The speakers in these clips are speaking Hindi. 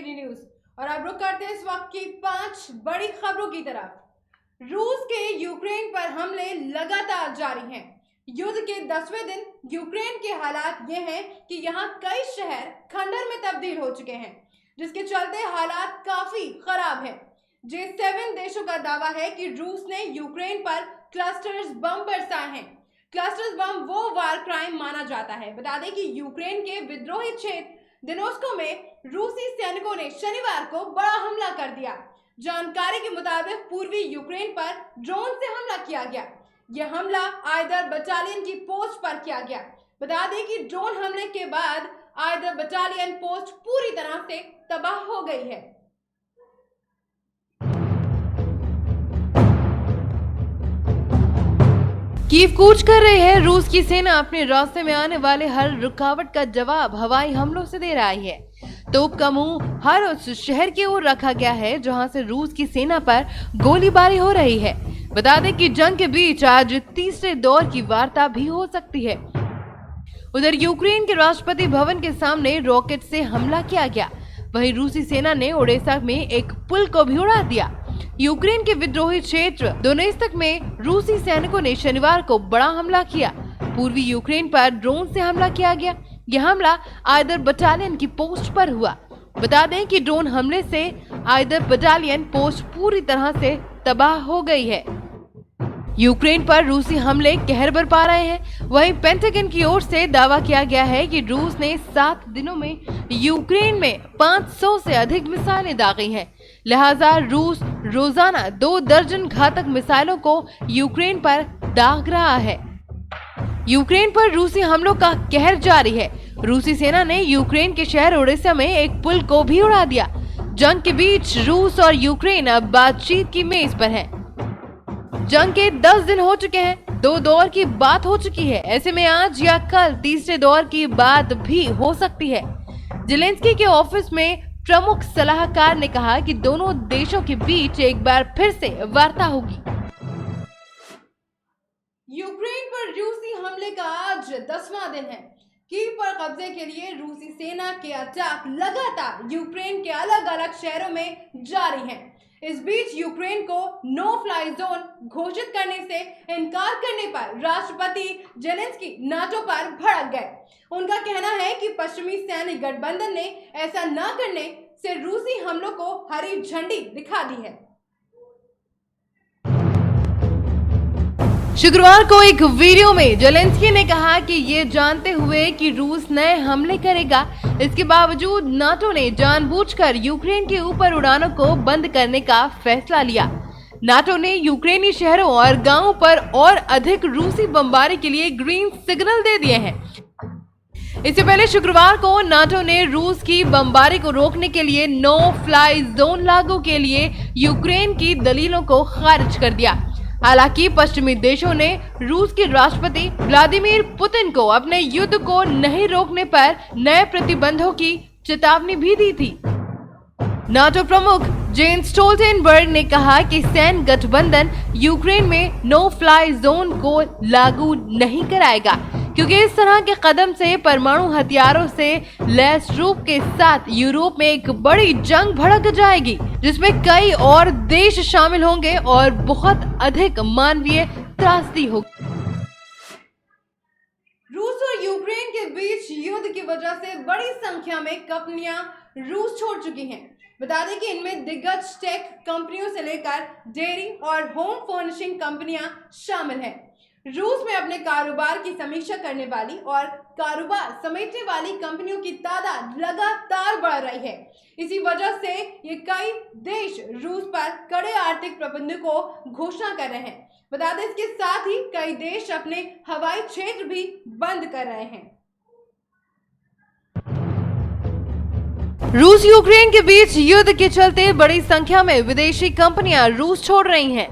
के न्यूज और अब रुक करते हैं इस वक्त की 5 बड़ी खबरों की तरफ। रूस के यूक्रेन पर हमले लगातार जारी हैं। युद्ध के 10वें दिन यूक्रेन के हालात ये हैं कि यहाँ कई शहर खंडर में तब्दील हो चुके हैं, जिसके चलते हालात काफी खराब है। G7 देशों का दावा है कि रूस ने यूक्रेन पर क्लस्टर्स बम बरसाए हैं। क्लस्टर्स बम वो वार क्राइम माना जाता है। बता दें कि यूक्रेन के विद्रोही क्षेत्र दिनोस्को में रूसी सैनिकों ने शनिवार को बड़ा हमला कर दिया। जानकारी के मुताबिक पूर्वी यूक्रेन पर ड्रोन से हमला किया गया। यह हमला आयदर बटालियन की पोस्ट पर किया गया। बता दें कि ड्रोन हमले के बाद आयदर बटालियन पोस्ट पूरी तरह से तबाह हो गई है। कीव कूच कर रही है। रूस की सेना अपने रास्ते में आने वाले हर रुकावट का जवाब हवाई हमलों से दे रही है। तोप का मुंह हर उस शहर की ओर रखा गया है जहां से रूस की सेना पर गोलीबारी हो रही है। बता दें कि जंग के बीच आज तीसरे दौर की वार्ता भी हो सकती है। उधर यूक्रेन के राष्ट्रपति भवन के सामने रॉकेट से हमला किया गया। वहीं रूसी सेना ने ओडेसा में एक पुल को भी उड़ा दिया। यूक्रेन के विद्रोही क्षेत्र दोनेत्स्क में रूसी सैनिकों ने शनिवार को बड़ा हमला किया। पूर्वी यूक्रेन पर ड्रोन से हमला किया गया। यह हमला आयदर बटालियन की पोस्ट पर हुआ। बता दें कि ड्रोन हमले से आयदर बटालियन पोस्ट पूरी तरह से तबाह हो गई है। यूक्रेन पर रूसी हमले कहर बरपा रहे हैं। वहीं पेंटागन की ओर से दावा किया गया है कि रूस ने 7 दिनों में यूक्रेन में 500 से अधिक मिसाइलें दागी हैं। लिहाजा रूस रोजाना 2 दर्जन घातक मिसाइलों को यूक्रेन पर दाग रहा है। यूक्रेन पर रूसी हमलों का कहर जारी है। रूसी सेना ने यूक्रेन के शहर ओडेसा में एक पुल को भी उड़ा दिया। जंग के बीच रूस और यूक्रेन अब बातचीत की मेज पर है। जंग के 10 दिन हो चुके हैं। 2 दौर की बात हो चुकी है। ऐसे में आज या कल तीसरे दौर की बात भी हो सकती है। जेलेंस्की के ऑफिस में प्रमुख सलाहकार ने कहा कि दोनों देशों के बीच एक बार फिर से वार्ता होगी। यूक्रेन पर रूसी हमले का आज 10वां दिन है। कीव पर कब्जे के लिए रूसी सेना के अटैक लगातार यूक्रेन के अलग अलग शहरों में जारी हैं। इस बीच यूक्रेन को नो फ्लाई जोन घोषित करने से इनकार करने पर राष्ट्रपति जेलेंस्की नाटो पर भड़क गए। उनका कहना है कि पश्चिमी सैन्य गठबंधन ने ऐसा न करने से रूसी हमलों को हरी झंडी दिखा दी है। शुक्रवार को एक वीडियो में जेलेंस्की ने कहा कि ये जानते हुए कि रूस नए हमले करेगा, इसके बावजूद नाटो ने जानबूझकर यूक्रेन के ऊपर उड़ानों को बंद करने का फैसला लिया। नाटो ने यूक्रेनी शहरों और गांवों पर और अधिक रूसी बमबारी के लिए ग्रीन सिग्नल दे दिए हैं। इससे पहले शुक्रवार को नाटो ने रूस की बमबारी को रोकने के लिए नो फ्लाई जोन लागू के लिए यूक्रेन की दलीलों को खारिज कर दिया। हालांकि पश्चिमी देशों ने रूस के राष्ट्रपति व्लादिमीर पुतिन को अपने युद्ध को नहीं रोकने पर नए प्रतिबंधों की चेतावनी भी दी थी। नाटो प्रमुख जेन्स स्टोल्टेनबर्ग ने कहा कि सैन्य गठबंधन यूक्रेन में नो फ्लाई जोन को लागू नहीं कराएगा, क्योंकि इस तरह के कदम से परमाणु हथियारों से लैस रूप के साथ यूरोप में एक बड़ी जंग भड़क जाएगी, जिसमें कई और देश शामिल होंगे और बहुत अधिक मानवीय त्रासदी होगी। रूस और यूक्रेन के बीच युद्ध की वजह से बड़ी संख्या में कंपनियां रूस छोड़ चुकी हैं। बता दें कि इनमें दिग्गज टेक कंपनियों से लेकर डेयरी और होम फर्निशिंग कंपनियां शामिल हैं। रूस में अपने कारोबार की समीक्षा करने वाली और कारोबार समेटने वाली कंपनियों की तादाद लगातार बढ़ रही है। इसी वजह से ये कई देश रूस पर कड़े आर्थिक प्रतिबंधों को घोषणा कर रहे हैं। बता दें इसके साथ ही कई देश अपने हवाई क्षेत्र भी बंद कर रहे हैं। रूस यूक्रेन के बीच युद्ध के चलते बड़ी संख्या में विदेशी कंपनियां रूस छोड़ रही हैं।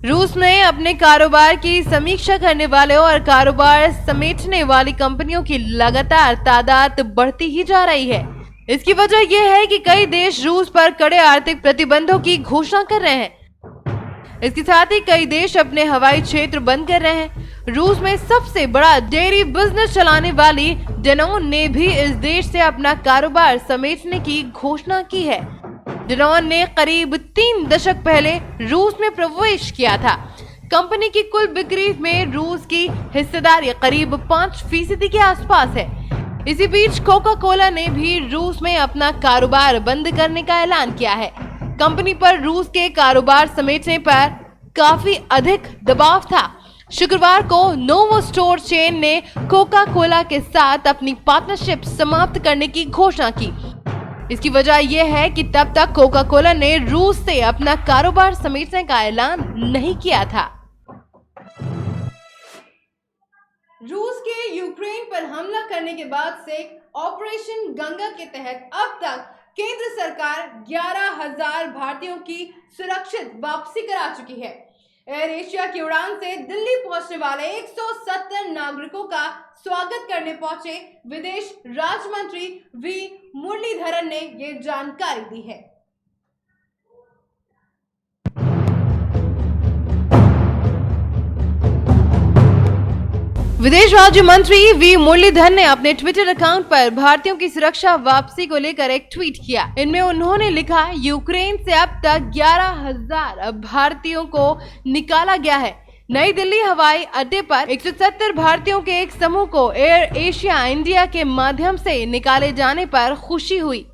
रूस में अपने कारोबार की समीक्षा करने वाले और कारोबार समेटने वाली कंपनियों की लगातार तादाद बढ़ती ही जा रही है। इसकी वजह यह है कि कई देश रूस पर कड़े आर्थिक प्रतिबंधों की घोषणा कर रहे हैं। इसके साथ ही कई देश अपने हवाई क्षेत्र बंद कर रहे हैं। रूस में सबसे बड़ा डेयरी बिजनेस चलाने वाली डेनोन ने भी इस देश से अपना कारोबार समेटने की घोषणा की है। डेनोन ने करीब 3 दशक पहले रूस में प्रवेश किया था। कंपनी की कुल बिक्री में रूस की हिस्सेदारी करीब 5% के आसपास है। इसी बीच कोका कोला ने भी रूस में अपना कारोबार बंद करने का ऐलान किया है। कंपनी पर रूस के कारोबार समेटने पर काफी अधिक दबाव था। शुक्रवार को नोवो स्टोर चेन ने कोका कोला के साथ अपनी पार्टनरशिप समाप्त करने की घोषणा की। इसकी वजह यह है कि तब तक कोका कोला ने रूस से अपना कारोबार समेटने का ऐलान नहीं किया था। रूस के यूक्रेन पर हमला करने के बाद से ऑपरेशन गंगा के तहत अब तक केंद्र सरकार 11,000 भारतीयों की सुरक्षित वापसी करा चुकी है। एयर एशिया की उड़ान से दिल्ली पहुंचने वाले 170 नागरिकों का स्वागत करने पहुंचे विदेश राज्य मंत्री वी मुरलीधरन ने ये जानकारी दी है। विदेश राज्य मंत्री वी मुरलीधरन ने अपने ट्विटर अकाउंट पर भारतीयों की सुरक्षा वापसी को लेकर एक ट्वीट किया। इनमें उन्होंने लिखा, यूक्रेन से अब तक 11,000 भारतीयों को निकाला गया है। नई दिल्ली हवाई अड्डे पर 170 भारतीयों के एक समूह को एयर एशिया इंडिया के माध्यम से निकाले जाने पर खुशी हुई।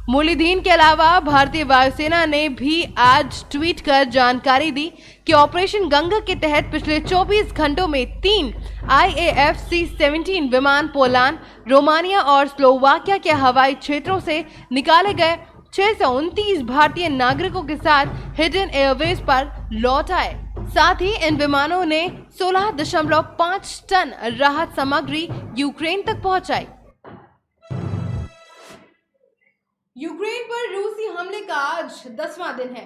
मुरलीधरन के अलावा भारतीय वायुसेना ने भी आज ट्वीट कर जानकारी दी कि ऑपरेशन गंगा के तहत पिछले 24 घंटों में 3 IAF C-17 विमान पोलैंड, रोमानिया और स्लोवाकिया के हवाई क्षेत्रों से निकाले गए 629 भारतीय नागरिकों के साथ हिडन एयरवेज पर लौट आए। साथ ही इन विमानों ने 16.5 टन राहत सामग्री यूक्रेन तक पहुंचाई। यूक्रेन पर रूसी हमले का आज 10वां दिन है।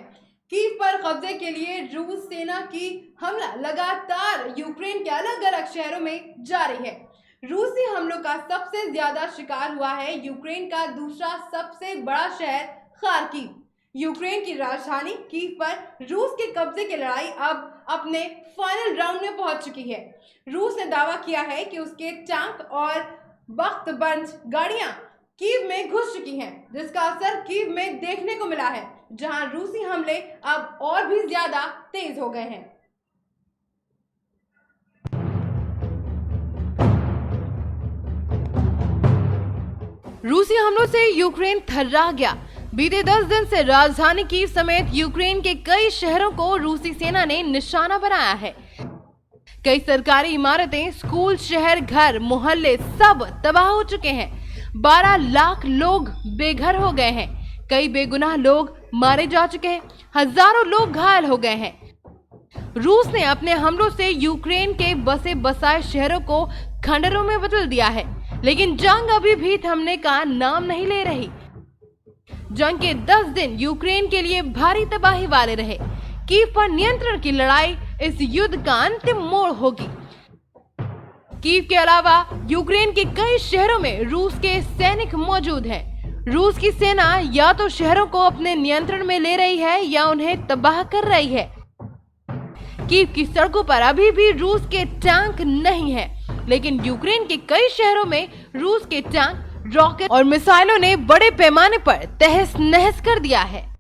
कीव पर कब्जे के लिए रूस सेना की हमला लगातार यूक्रेन के अलग अलग शहरों में जारी है। रूसी हमलों का सबसे ज्यादा शिकार हुआ है यूक्रेन का दूसरा सबसे बड़ा शहर खार्किव। यूक्रेन की राजधानी कीव पर रूस के कब्जे की लड़ाई अब अपने फाइनल राउंड में पहुंच चुकी है। रूस ने दावा किया है कि उसके टैंक और बख्तबंद गाड़ियां कीव में घुस चुकी हैं, जिसका असर कीव में देखने को मिला है, जहां रूसी हमले अब और भी ज्यादा तेज हो गए हैं। रूसी हमलों से यूक्रेन थर्रा गया। बीते 10 दिन से राजधानी कीव समेत यूक्रेन के कई शहरों को रूसी सेना ने निशाना बनाया है। कई सरकारी इमारतें, स्कूल, शहर, घर, मोहल्ले सब तबाह हो चुके हैं। 12 लाख लोग बेघर हो गए हैं। कई बेगुनाह लोग मारे जा चुके हैं। हजारों लोग घायल हो गए हैं। रूस ने अपने हमलों से यूक्रेन के बसे बसाए शहरों को खंडरों में बदल दिया है, लेकिन जंग अभी भी थमने का नाम नहीं ले रही। जंग के 10 दिन यूक्रेन के लिए भारी तबाही वाले रहे। कीव पर नियंत्रण की लड़ाई इस युद्ध का अंतिम मोड़ होगी। कीव के अलावा यूक्रेन के कई शहरों में रूस के सैनिक मौजूद हैं। रूस की सेना या तो शहरों को अपने नियंत्रण में ले रही है या उन्हें तबाह कर रही है। कीव की सड़कों पर अभी भी रूस के टैंक नहीं है, लेकिन यूक्रेन के कई शहरों में रूस के टैंक, रॉकेट और मिसाइलों ने बड़े पैमाने पर तहस नहस कर दिया है।